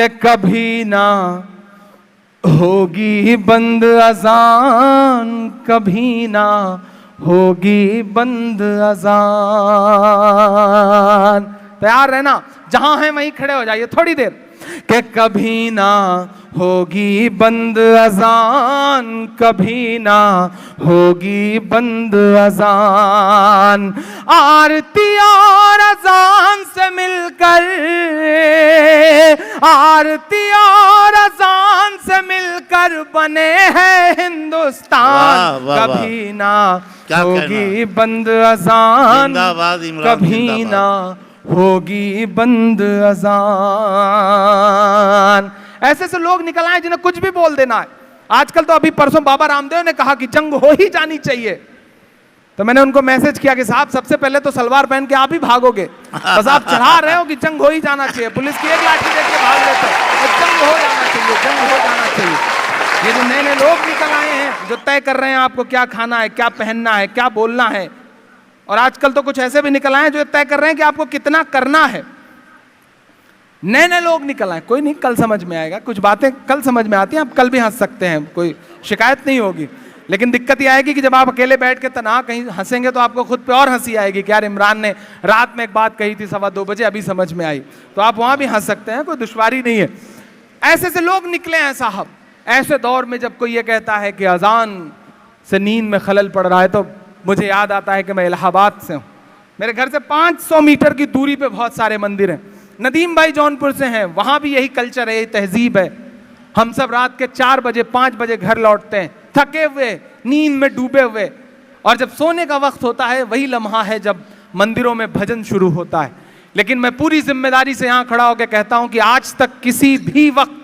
कि कभी ना होगी बंद अजान, कभी ना होगी बंद अजान। तैयार रहना, जहां हैं वहीं खड़े हो जाइए थोड़ी देर। कि कभी ना होगी बंद अजान, कभी ना होगी बंद अजान। आरती और अजान से मिलकर, आरती और अजान से मिलकर बने हैं हिंदुस्तान। कभी ना होगी बंद अजान, कभी ना होगी बंद अजान। ऐसे से लोग निकल आए जिन्हें कुछ भी बोल देना है। आजकल तो अभी परसों बाबा रामदेव ने कहा कि जंग हो ही जानी चाहिए, तो मैंने उनको मैसेज किया कि साहब सबसे पहले तो सलवार पहन के आप ही भागोगे, बस आप चढ़ा रहे हो कि जंग हो ही जाना चाहिए। पुलिस की एक लाठी देके भाग लेते हैं, तो जंग हो जाना चाहिए, जंग हो जाना चाहिए। ये जो नए नए लोग निकल आए हैं जो तय कर रहे हैं आपको क्या खाना है, क्या पहनना है, क्या बोलना है, और आजकल तो कुछ ऐसे भी निकल आए हैं जो तय कर रहे हैं कि आपको कितना करना है। नए नए लोग निकल आए, कोई नहीं, कल समझ में आएगा। कुछ बातें कल समझ में आती हैं, आप कल भी हंस सकते हैं, कोई शिकायत नहीं होगी। लेकिन दिक्कत यह आएगी कि जब आप अकेले बैठ के तनहा कहीं हंसेंगे तो आपको खुद पे और हंसी आएगी कि यार इमरान ने रात में एक बात कही थी 2:15 बजे, अभी समझ में आई, तो आप वहां भी हंस सकते हैं, कोई दुश्वारी नहीं है। ऐसे से लोग निकले हैं साहब। ऐसे दौर में जब कोई ये कहता है कि अजान से नींद में खलल पड़ रहा है, तो मुझे याद आता है कि मैं इलाहाबाद से हूँ। मेरे घर से 500 मीटर की दूरी पे बहुत सारे मंदिर हैं। नदीम भाई जौनपुर से हैं, वहां भी यही कल्चर है, यही तहजीब है। हम सब रात के 4 बजे 5 बजे घर लौटते हैं, थके हुए, नींद में डूबे हुए, और जब सोने का वक्त होता है वही लम्हा है जब मंदिरों में भजन शुरू होता है। लेकिन मैं पूरी जिम्मेदारी से यहां खड़ा होकर कहता हूं कि आज तक किसी भी वक्त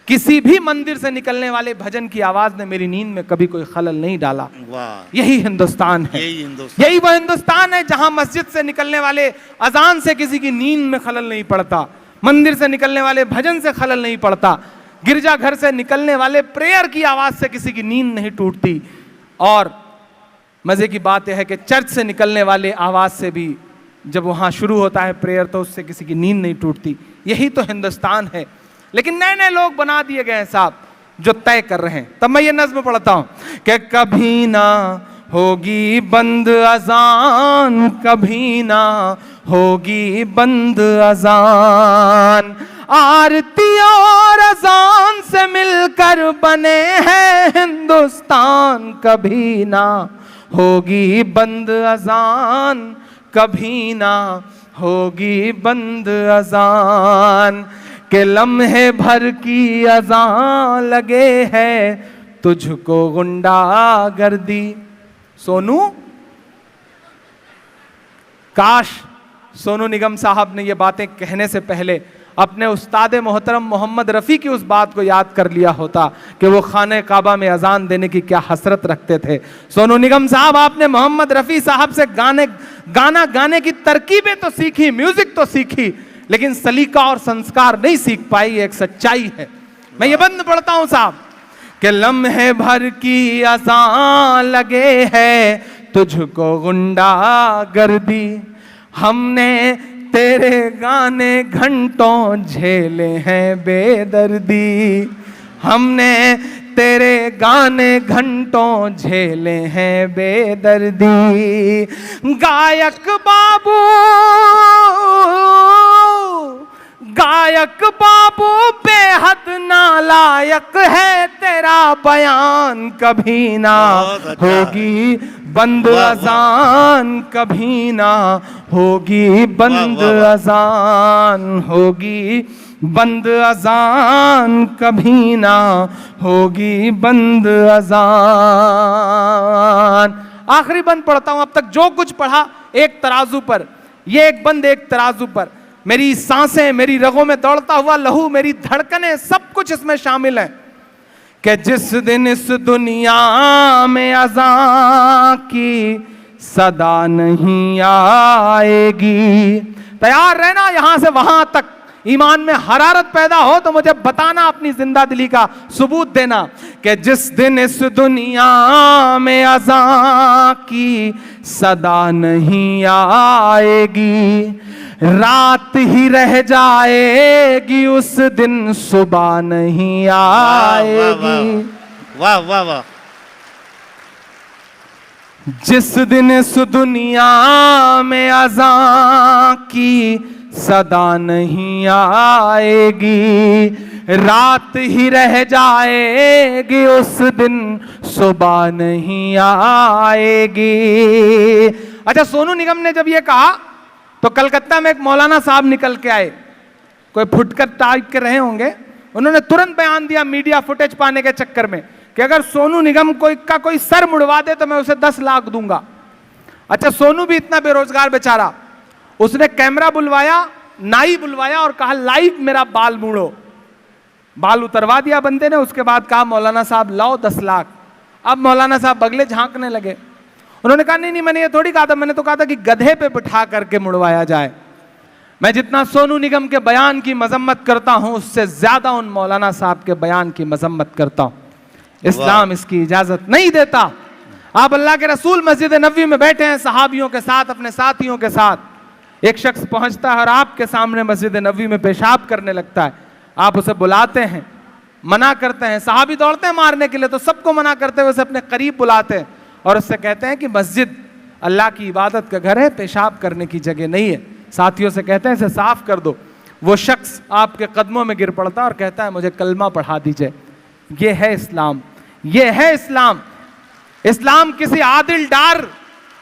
किसी भी मंदिर से निकलने वाले भजन की आवाज ने मेरी नींद में कभी कोई खलल नहीं डाला। यही हिंदुस्तान है, यही वो हिंदुस्तान है जहां मस्जिद से निकलने वाले अजान से किसी की नींद में खलल नहीं पड़ता, मंदिर से निकलने वाले भजन से खलल नहीं पड़ता, गिरजा घर से निकलने वाले प्रेयर की आवाज से किसी की नींद नहीं टूटती, और मजे की बात यह है कि चर्च से निकलने वाले आवाज से भी जब वहां शुरू होता है प्रेयर तो उससे किसी की नींद नहीं टूटती। यही तो हिंदुस्तान है। लेकिन नए नए लोग बना दिए गए हैं साहब जो तय कर रहे हैं। तब मैं ये नज्म पढ़ता हूं कि कभी ना होगी बंद अजान, कभी ना होगी बंद अजान। आरती और अजान से मिलकर बने हैं हिंदुस्तान। कभी ना होगी बंद अजान, कभी ना होगी बंद अजान। के लम्हे भर की अजान लगे है तुझको गुंडागर्दी। सोनू, काश सोनू निगम साहब ने ये बातें कहने से पहले अपने उस्ताद मोहतरम मोहम्मद रफ़ी की उस बात को याद कर लिया होता कि वो खाने काबा में अजान देने की क्या हसरत रखते थे। सोनू निगम साहब, आपने मोहम्मद रफ़ी साहब से गाना गाने की तरकीबें तो सीखी, म्यूजिक तो सीखी, लेकिन सलीका और संस्कार नहीं सीख पाई। एक सच्चाई है। मैं ये बंद पढ़ता हूं साहब कि लम्हे भर की अजान लगे है तुझको गुंडागर्दी। हमने तेरे गाने घंटों झेले हैं बेदर्दी। हमने तेरे गाने घंटों झेले हैं बेदर्दी। गायक बाबू, गायक बाबू बेहद नालायक है तेरा बयान। कभी ना होगी बंद अजान, कभी ना होगी बंद अजान, होगी बंद अजान, कभी ना होगी बंद अजान। आखिरी बंद पढ़ता हूं। अब तक जो कुछ पढ़ा एक तराजू पर, ये एक बंद एक तराजू पर। मेरी सांसें, मेरी रगों में दौड़ता हुआ लहू, मेरी धड़कनें, सब कुछ इसमें शामिल है कि जिस दिन इस दुनिया में अज़ान की सदा नहीं आएगी। तैयार रहना यहां से वहां तक। ईमान में हरारत पैदा हो तो मुझे बताना, अपनी जिंदा दिली का सबूत देना कि जिस दिन इस दुनिया में अज़ान की सदा नहीं आएगी, रात ही रह जाएगी उस दिन सुबह नहीं आएगी। वाह वाह वाह। जिस दिन इस दुनिया में अज़ां की सदा नहीं आएगी, रात ही रह जाएगी उस दिन सुबह नहीं आएगी। अच्छा, सोनू निगम ने जब ये कहा तो कलकत्ता में एक मौलाना साहब निकल के आए, कोई फुटकर टाइप के रहे होंगे, उन्होंने तुरंत बयान दिया मीडिया फुटेज पाने के चक्कर में कि अगर सोनू निगम कोई सर मुड़वा दे तो मैं उसे 10 लाख दूंगा। अच्छा, सोनू भी इतना बेरोजगार बेचारा, उसने कैमरा बुलवाया, नाई बुलवाया और कहा लाइव मेरा बाल मूड़ो। बाल उतरवा दिया बंदे ने, उसके बाद कहा मौलाना साहब लाओ 10 लाख। अब मौलाना साहब बगले झांकने लगे। उन्होंने कहा नहीं मैंने ये थोड़ी कहा था, मैंने तो कहा था कि गधे पे बिठा करके मुड़वाया जाए। मैं जितना सोनू निगम के बयान की मजम्मत करता हूं उससे ज्यादा उन मौलाना साहब के बयान की मजम्मत करता हूं। इस्लाम इसकी इजाजत नहीं देता। आप अल्लाह के रसूल मस्जिद नबवी में बैठे हैं सहाबियों के साथ, अपने साथियों के साथ, एक शख्स पहुंचता है और आपके सामने मस्जिद नबवी में पेशाब करने लगता है। आप उसे बुलाते हैं, मना करते हैं, सहाबी दौड़ते हैं मारने के लिए, तो सबको मना करते हुए उसे अपने करीब बुलाते हैं और उससे कहते हैं कि मस्जिद अल्लाह की इबादत का घर है, पेशाब करने की जगह नहीं है। साथियों से कहते हैं इसे साफ कर दो। वो शख्स आपके कदमों में गिर पड़ता है और कहता है मुझे कलमा पढ़ा दीजिए। ये है इस्लाम, ये है इस्लाम। इस्लाम किसी आदिल डार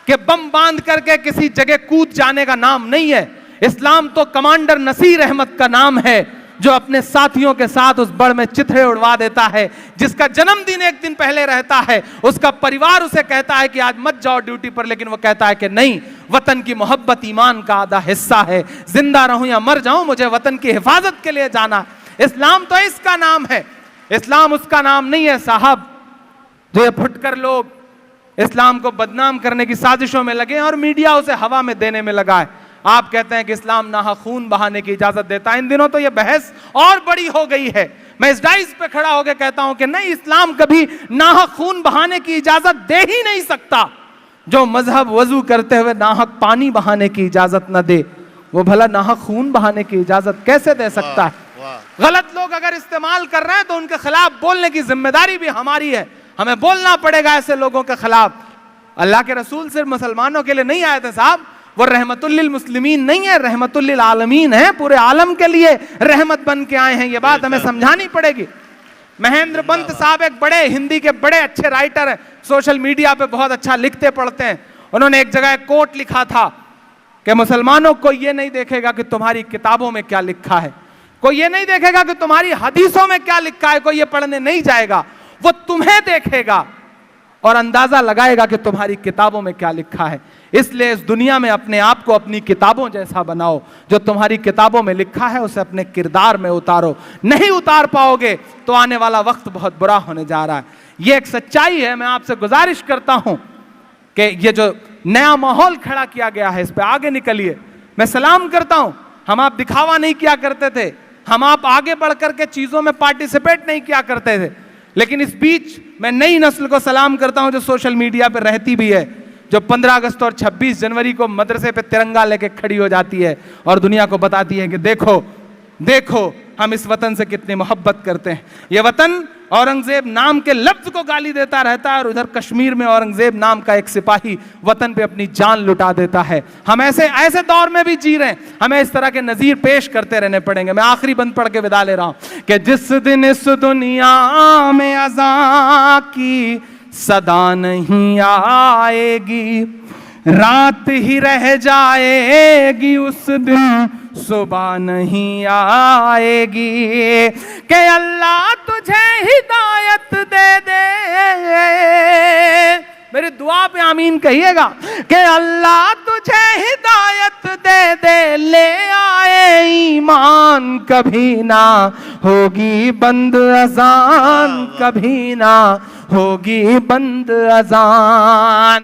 के बम बांध करके किसी जगह कूद जाने का नाम नहीं है। इस्लाम तो कमांडर नसीर अहमद का नाम है जो अपने साथियों के साथ उस बड़ में चिथड़े उड़वा देता है। जिसका जन्मदिन एक दिन पहले रहता है, उसका परिवार उसे कहता है कि आज मत जाओ ड्यूटी पर, लेकिन वो कहता है कि नहीं, वतन की मोहब्बत ईमान का आधा हिस्सा है, जिंदा रहूं या मर जाऊं मुझे वतन की हिफाजत के लिए जाना। इस्लाम तो इसका नाम है, इस्लाम उसका नाम नहीं है साहब। जो ये फुटकर लोग इस्लाम को बदनाम करने की साजिशों में लगे और मीडिया उसे हवा में देने में लगा है। आप कहते हैं कि इस्लाम नाहक खून बहाने की इजाजत देता है। इन दिनों तो यह बहस और बड़ी हो गई है। मैं इस डाइस पे खड़ा होकर कहता हूं कि नहीं, इस्लाम कभी नाहक खून बहाने की इजाजत दे ही नहीं सकता। जो मजहब वजू करते हुए नाहक पानी बहाने की इजाजत न दे, वो भला नाहक खून बहाने की इजाजत कैसे दे सकता है? गलत लोग अगर इस्तेमाल कर रहे हैं तो उनके खिलाफ बोलने की जिम्मेदारी भी हमारी है। हमें बोलना पड़ेगा ऐसे लोगों के खिलाफ। अल्लाह के रसूल सिर्फ मुसलमानों के लिए नहीं आए थे साहब, वो रहमतुल लिल मुस्लिमीन नहीं है, रहमतुल लिल आलमीन है। पूरे आलम के लिए रहमत बन के आए हैं। ये बात हमें समझानी पड़ेगी। महेंद्र पंत साहब एक बड़े हिंदी के बड़े अच्छे राइटर हैं, सोशल मीडिया पे बहुत अच्छा लिखते पढ़ते हैं। उन्होंने एक जगह एक कोट लिखा था कि मुसलमानों को ये नहीं देखेगा कि तुम्हारी किताबों में क्या लिखा है, कोई ये नहीं देखेगा कि तुम्हारी हदीसों में क्या लिखा है, कोई ये पढ़ने नहीं जाएगा, वो तुम्हें देखेगा और अंदाजा लगाएगा कि तुम्हारी किताबों में क्या लिखा है। इसलिए इस दुनिया में अपने आप को अपनी किताबों जैसा बनाओ। जो तुम्हारी किताबों में लिखा है उसे अपने किरदार में उतारो। नहीं उतार पाओगे तो आने वाला वक्त बहुत बुरा होने जा रहा है। यह एक सच्चाई है। मैं आपसे गुजारिश करता हूं कि ये जो नया माहौल खड़ा किया गया है, इस पे आगे निकलिए। मैं सलाम करता हूं। हम आप दिखावा नहीं किया करते थे, हम आप आगे बढ़ करके चीजों में पार्टिसिपेट नहीं किया करते थे, लेकिन इस बीच मैं नई नस्ल को सलाम करता हूं जो सोशल मीडिया पर रहती भी है, जो 15 अगस्त और 26 जनवरी को मदरसे पे तिरंगा लेके खड़ी हो जाती है और दुनिया को बताती है कि देखो देखो हम इस वतन से कितनी मोहब्बत करते हैं। ये वतन औरंगजेब नाम के लफ्ज को गाली देता रहता है और उधर कश्मीर में औरंगजेब नाम का एक सिपाही वतन पे अपनी जान लुटा देता है। हम ऐसे दौर में भी जी रहे हैं, हमें इस तरह के नजीर पेश करते रहने पड़ेंगे। मैं आखिरी बंद पढ़ के विदा ले रहा हूं कि जिस दिन इस दुनिया में अज़ां की सदा नहीं आएगी, रात ही रह जाएगी उस दिन सुबह नहीं आएगी। कि अल्लाह तुझे हिदायत दे दे, मेरी दुआ पे आमीन कहिएगा, कि अल्लाह तुझे हिदायत दे दे, ले आए ईमान कभी ना होगी बंद अज़ान, कभी ना होगी बंद अज़ान।